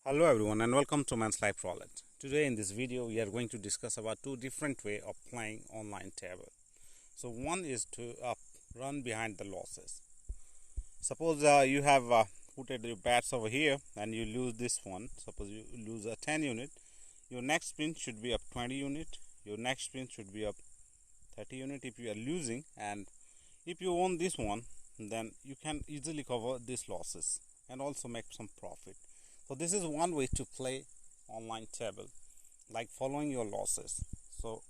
Hello everyone and welcome to Man's Life Roulette. Today in this video we are going to discuss about two different way of playing online table. So one is to run behind the losses. Suppose you have put your bets over here and you lose this one. Suppose you lose a 10 unit. Your next spin should be up 20 unit. Your next spin should be up 30 unit if you are losing, and if you own this one then you can easily cover these losses and also make some profit. So this is one way to play online table, like following your losses. So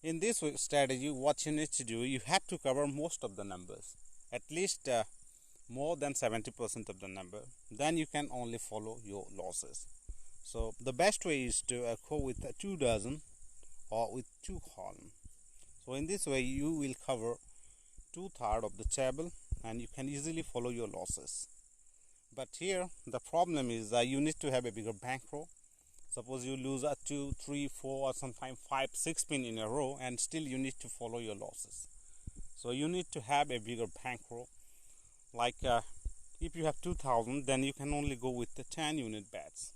in this strategy, what you need to do, you have to cover most of the numbers, at least more than 70% of the number. Then you can only follow your losses. So the best way is to go with 2 dozen or with 2 column. So in this way, you will cover 2/3 of the table and you can easily follow your losses. But here the problem is that you need to have a bigger bankroll. Suppose you lose a 2, 3, 4 or sometimes 5, 6 spin in a row, and still you need to follow your losses. So you need to have a bigger bankroll. Like if you have 2000, then you can only go with the 10 unit bets.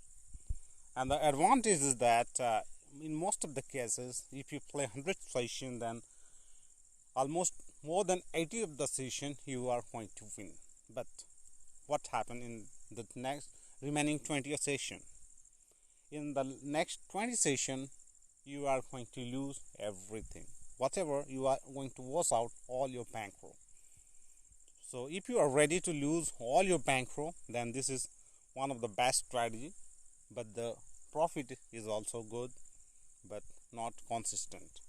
And the advantage is that in most of the cases, if you play 100 session, then almost more than 80 of the session you are going to win. But what happened in the next remaining 20 session? In the next 20 session, you are going to lose everything. Whatever, you are going to wash out all your bankroll. So if you are ready to lose all your bankroll, then this is one of the best strategy. But the profit is also good, but not consistent.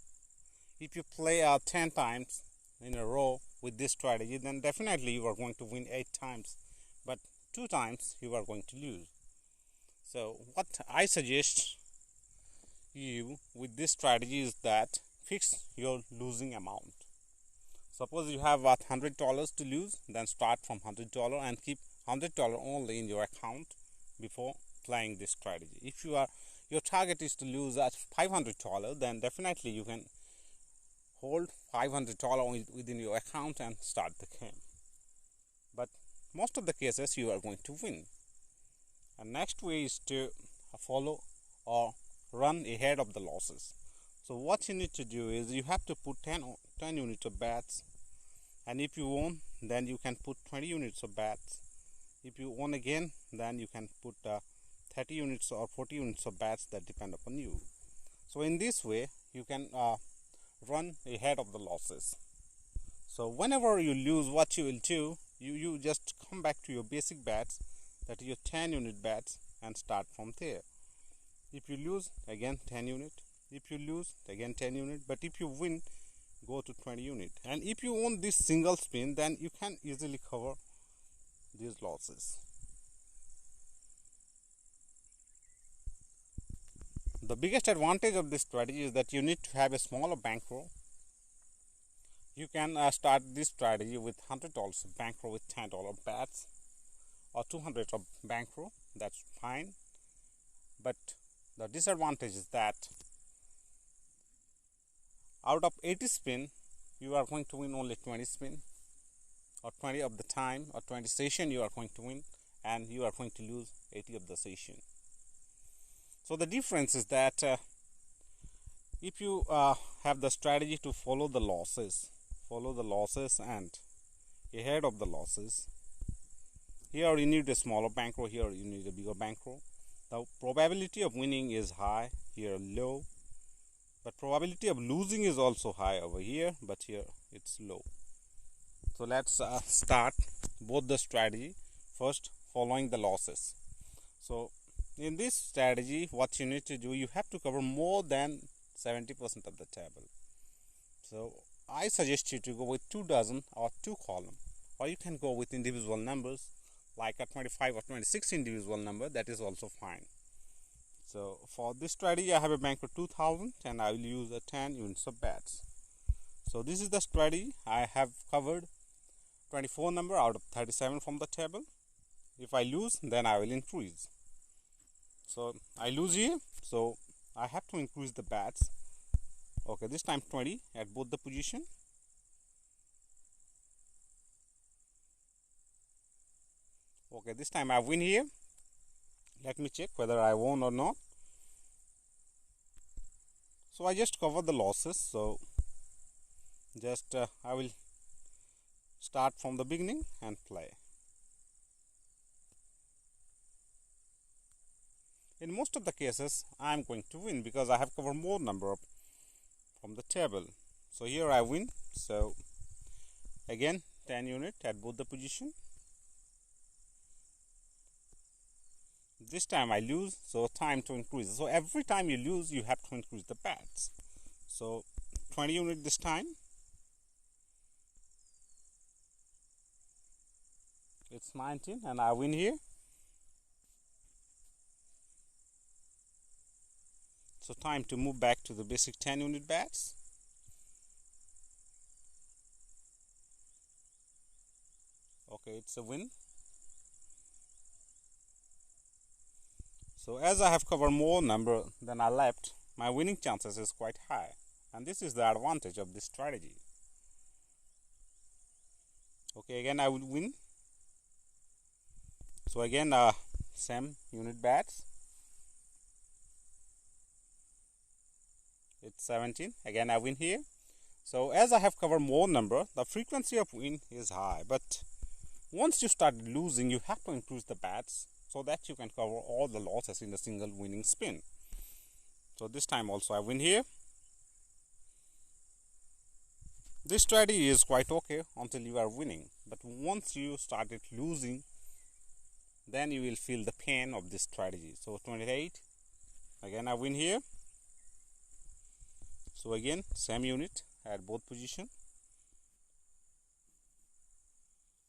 If you play 10 times in a row with this strategy, then definitely you are going to win 8 times. But 2 times you are going to lose. So what I suggest you with this strategy is that fix your losing amount. Suppose you have $100 to lose, then start from $100 and keep $100 only in your account before playing this strategy. If your target is to lose at $500, then definitely you can hold $500 within your account and start the game. But most of the cases you are going to win. And next way is to follow or run ahead of the losses. So what you need to do is you have to put 10 units of bets, and if you won, then you can put 20 units of bets. If you won again, then you can put 30 units or 40 units of bets, that depend upon you. So in this way you can run ahead of the losses. So whenever you lose, what you will do, you just come back to your basic bets, that is your 10 unit bets, and start from there. If you lose, again 10 unit. If you lose, again 10 unit. But if you win, go to 20 unit. And if you own this single spin, then you can easily cover these losses. The biggest advantage of this strategy is that you need to have a smaller bankroll. You can start this strategy with $100 bankroll with $10 bets, or $200 of bankroll. That's fine. But the disadvantage is that out of 80 spin, you are going to win only 20 spin, or 20 of the time, or 20 session you are going to win, and you are going to lose 80 of the session. So the difference is that if you have the strategy to follow the losses and ahead of the losses, here you need a smaller bankroll, here you need a bigger bankroll. The probability of winning is high, here low, but probability of losing is also high over here, but here it's low. So let's start both the strategy. First, following the losses. So in this strategy, what you need to do, you have to cover more than 70% of the table. So I suggest you to go with 2 dozen or 2 column, or you can go with individual numbers like a 25 or 26 individual number, that is also fine. So for this strategy, I have a bank for 2000 and I will use 10 units of bets. So this is the strategy. I have covered 24 number out of 37 from the table. If I lose, then I will increase. So I lose here, so I have to increase the bets. Okay, this time 20 at both the position. Okay, this time I win here. let me check whether I won or not. So I just cover the losses. So just I will start from the beginning and play. In most of the cases I am going to win because I have covered more number from the table. So here I win. So again 10 unit at both the position. This time I lose, so time to increase. So every time you lose you have to increase the bets. So 20 unit this time. It's 19 and I win here. So time to move back to the basic 10 unit bets. Okay, it's a win. So as I have covered more number than I left, my winning chances is quite high, and this is the advantage of this strategy. Okay, again I will win. So again same unit bets. It's 17. Again I win here. So as I have covered more number, the frequency of win is high, but once you start losing you have to increase the bets so that you can cover all the losses in a single winning spin. So this time also I win here. This strategy is quite okay until you are winning, but once you started losing then you will feel the pain of this strategy. So 28. Again I win here. So again same unit at both position.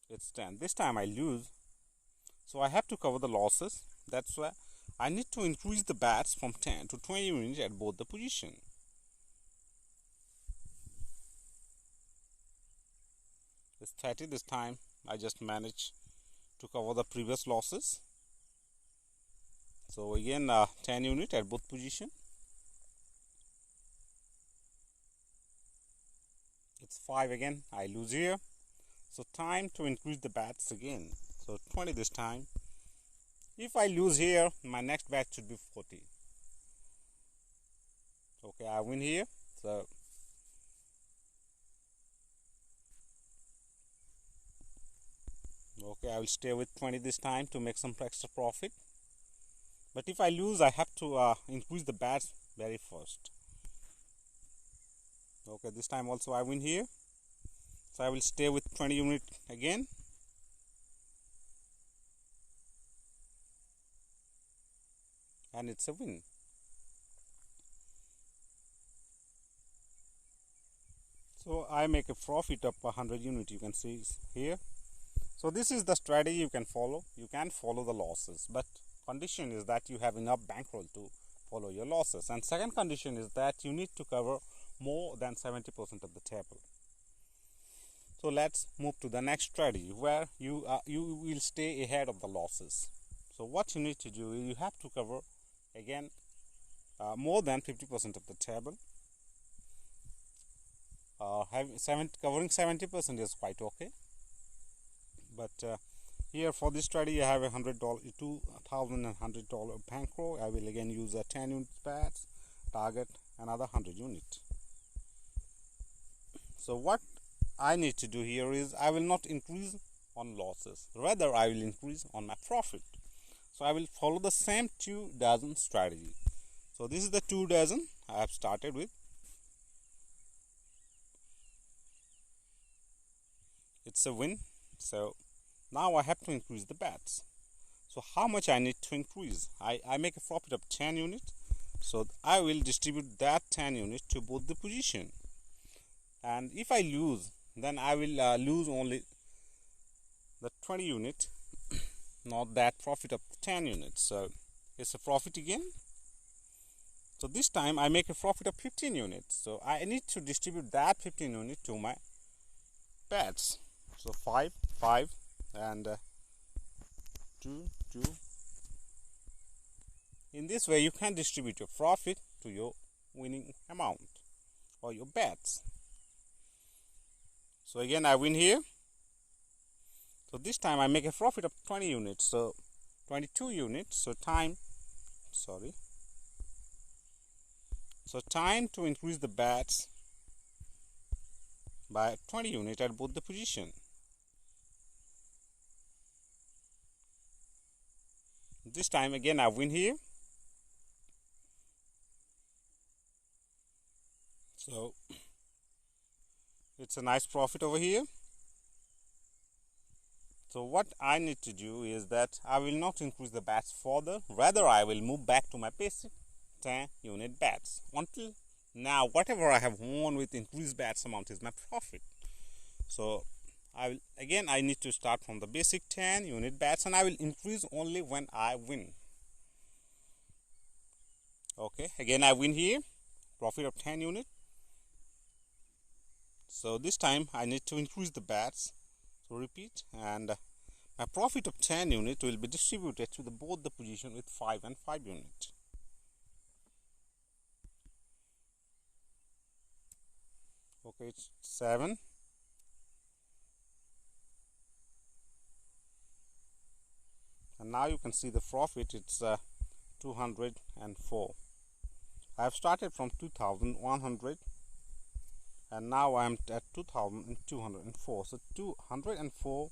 It's 10. This time I lose, so I have to cover the losses. That's why I need to increase the bets from 10 to 20 units at both the position. It's 30. This time I just managed to cover the previous losses. So again 10 unit at both position. It's 5 again. I lose here. So time to increase the bets again. So 20 this time. If I lose here, my next bet should be 40. Okay, I win here. So okay, I will stay with 20 this time to make some extra profit. But if I lose, I have to increase the bets very first. Okay, this time also I win here. So I will stay with 20 unit again. And it's a win. So I make a profit of 100 unit, you can see here. So this is the strategy you can follow. You can follow the losses, but condition is that you have enough bankroll to follow your losses. And second condition is that you need to cover more than 70% of the table. So let's move to the next strategy where you will stay ahead of the losses. So what you need to do, you have to cover again more than 50% of the table. Covering 70% is quite okay, but here for this strategy I have $100, $2,100 bankroll. I will again use a 10 unit bets, target another 100 unit. So what I need to do here is I will not increase on losses, rather I will increase on my profit. So I will follow the same 2 dozen strategy. So this is the 2 dozen I have started with. It's a win. So now I have to increase the bets. So how much I need to increase? I make a profit of 10 units. So I will distribute that 10 units to both the position. And if I lose, then I will lose only the 20 unit, not that profit of 10 units. So it's a profit again. So this time I make a profit of 15 units. So I need to distribute that 15 units to my bets. So 5, 5 and 2, 2. In this way you can distribute your profit to your winning amount or your bets. So again I win here. So this time I make a profit of 20 units. So 22 units. So time to increase the bets by 20 units at both the position. This time again I win here. So it's a nice profit over here. So what I need to do is that I will not increase the bets further, rather I will move back to my basic 10 unit bets. Until now whatever I have won with increased bets amount is my profit. So I need to start from the basic 10 unit bets, and I will increase only when I win. Okay, again I win here, profit of 10 unit. So this time I need to increase the bets. So repeat, and my profit of 10 unit will be distributed to both the position with 5 and 5 unit. Okay, it's 7. And now you can see the profit, it's 204. I have started from 2100 and now I am at 2204. So 204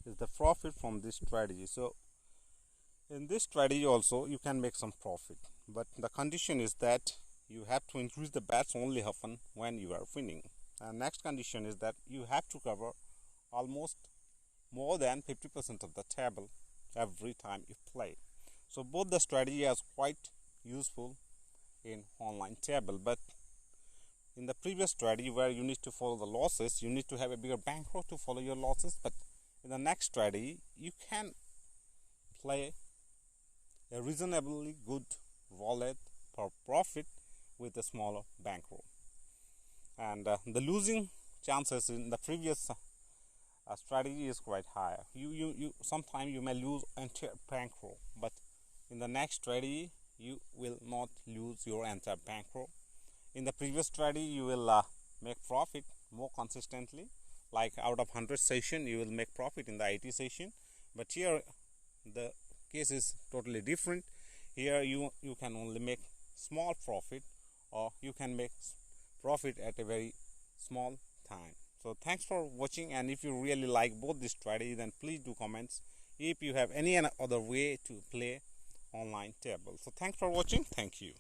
is the profit from this strategy. So in this strategy also you can make some profit, but the condition is that you have to increase the bets only often when you are winning. And next condition is that you have to cover almost more than 50% of the table every time you play. So both the strategy is quite useful in online table, but in the previous strategy where you need to follow the losses, you need to have a bigger bankroll to follow your losses. But in the next strategy you can play a reasonably good roulette for profit with a smaller bankroll, and the losing chances in the previous strategy is quite higher. You sometimes you may lose entire bankroll, but in the next strategy you will not lose your entire bankroll. In the previous strategy you will make profit more consistently, like out of 100 session you will make profit in the 80 session. But here the case is totally different. Here you can only make small profit, or you can make profit at a very small time. So thanks for watching, and if you really like both this strategy, then please do comments if you have any other way to play online table. So thanks for watching. Thank you.